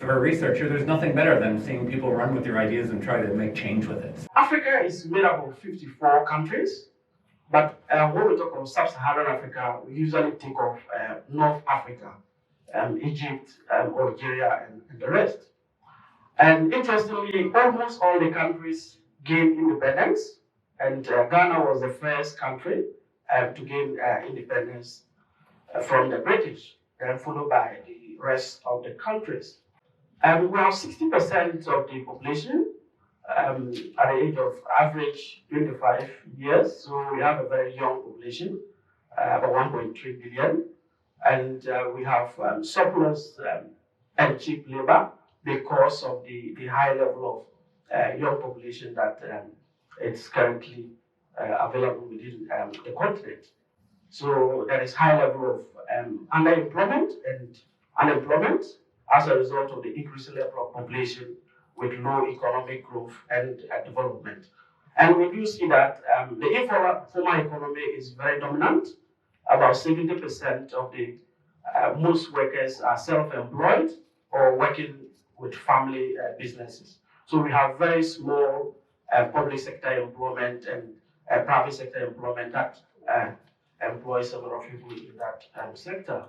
for a researcher, there's nothing better than seeing people run with your ideas and try to make change with it. Africa is made up of 54 countries, but when we talk of Sub-Saharan Africa, we usually think of North Africa, Egypt, Algeria, and the rest. And interestingly, almost all the countries gained independence, and Ghana was the first country to gain independence from the British, then followed by the rest of the countries. We have 60% of the population at the age of average 25 years, so we have a very young population, about 1.3 billion, and we have surplus and cheap labor because of the high level of young population that is currently available within the continent. So there is high level of underemployment and unemployment as a result of the increasing level of population with low economic growth and development. And we do see that the informal economy is very dominant. About 70% of the most workers are self-employed or working with family businesses. So we have very small public sector employment and private sector employment that employs a lot of people in that sector.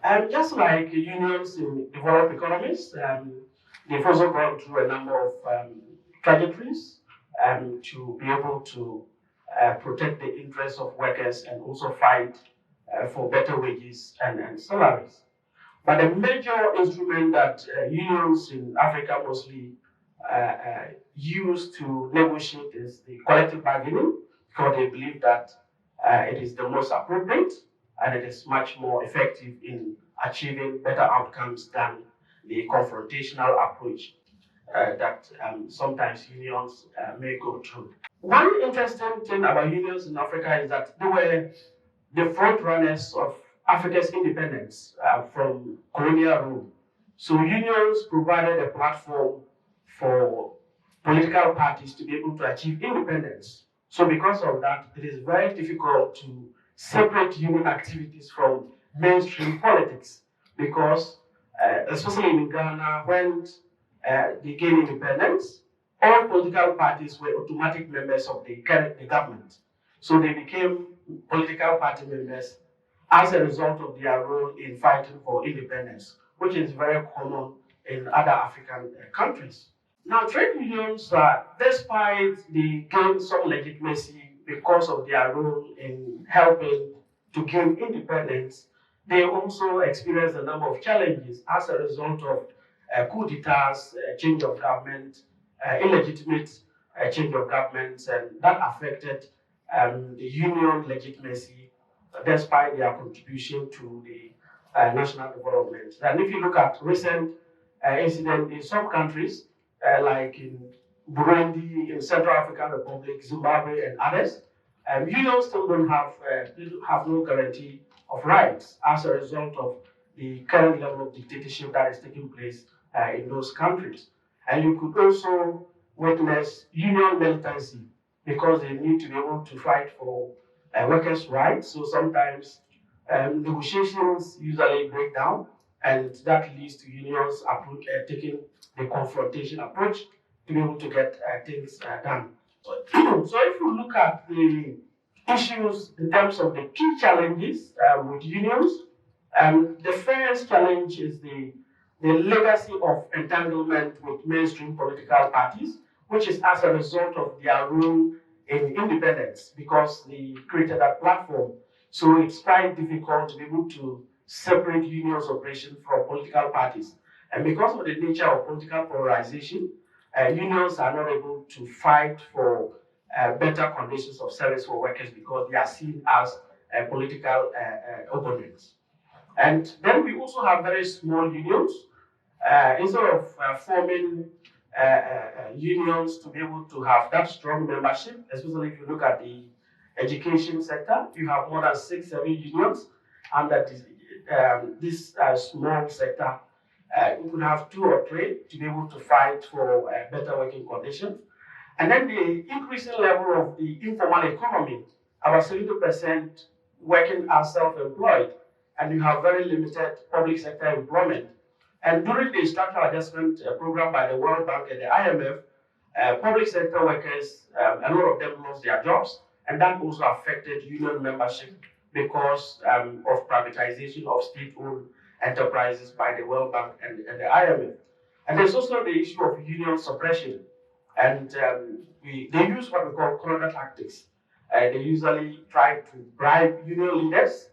And just like unions in developed economies, they've also gone through a number of trajectories to be able to protect the interests of workers and also fight for better wages and salaries. But the major instrument that unions in Africa mostly use to negotiate is the collective bargaining, because they believe that it is the most appropriate and it is much more effective in achieving better outcomes than the confrontational approach that sometimes unions may go through. One interesting thing about unions in Africa is that they were the front runners of Africa's independence from colonial rule. So unions provided a platform for political parties to be able to achieve independence. So because of that, it is very difficult to separate union activities from mainstream politics, because especially in Ghana, when they gained independence, all political parties were automatic members of the government. So they became political party members as a result of their role in fighting for independence, which is very common in other African countries. Now, trade unions, despite they gain some legitimacy because of their role in helping to gain independence, they also experience a number of challenges as a result of coup d'etats, change of government, illegitimate change of governments, and that affected the union legitimacy despite their contribution to the national development. And if you look at recent incidents in some countries, like in Burundi, in Central African Republic, Zimbabwe, and others, unions still don't have no guarantee of rights as a result of the current level of dictatorship that is taking place in those countries. And you could also witness union militancy, because they need to be able to fight for workers' rights. So sometimes negotiations usually break down, and that leads to unions taking the confrontation approach to be able to get things done. So if you look at the issues in terms of the key challenges with unions, the first challenge is the legacy of entanglement with mainstream political parties, which is as a result of their role in independence, because they created that platform. So it's quite difficult to be able to separate unions' operation from political parties. And because of the nature of political polarization, unions are not able to fight for better conditions of service for workers, because they are seen as political opponents. And then we also have very small unions. Instead of forming unions to be able to have that strong membership, especially if you look at the education sector, you have more than 6-7 unions under this small sector. You could have 2 or 3 to be able to fight for better working conditions. And then the increasing level of the informal economy, about 70% working as self-employed, and you have very limited public sector employment. And during the structural adjustment program by the World Bank and the IMF, public sector workers, a lot of them lost their jobs, and that also affected union membership because of privatization of state-owned enterprises by the World Bank and the IMF. And there's also the issue of union suppression. And they use what we call corner tactics. They usually try to bribe union leaders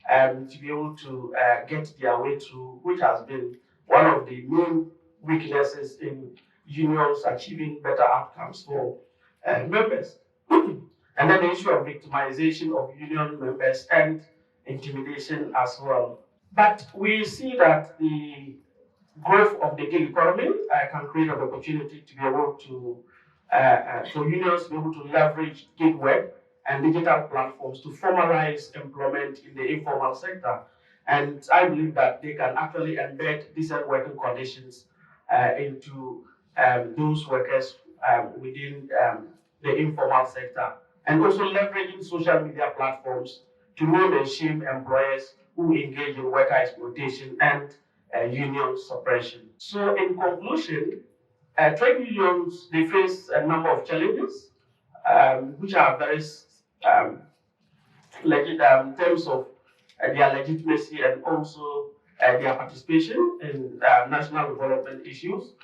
to be able to get their way through, which has been one of the main weaknesses in unions achieving better outcomes for members. And then the issue of victimization of union members and intimidation as well. But we see that the growth of the gig economy can create an opportunity to be able to, for unions to be able to leverage gig work and digital platforms to formalize employment in the informal sector. And I believe that they can actually embed decent working conditions into those workers within the informal sector. And also leveraging social media platforms to name and shame employers who engage in worker exploitation and union suppression. So in conclusion, trade unions, they face a number of challenges, which are very in terms of their legitimacy and also their participation in national development issues.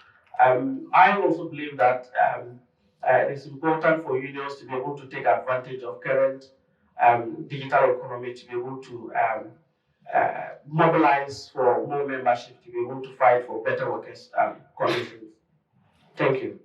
I also believe that it is important for unions to be able to take advantage of current digital economy to be able to mobilize for more membership to be able to fight for better workers' conditions. Thank you.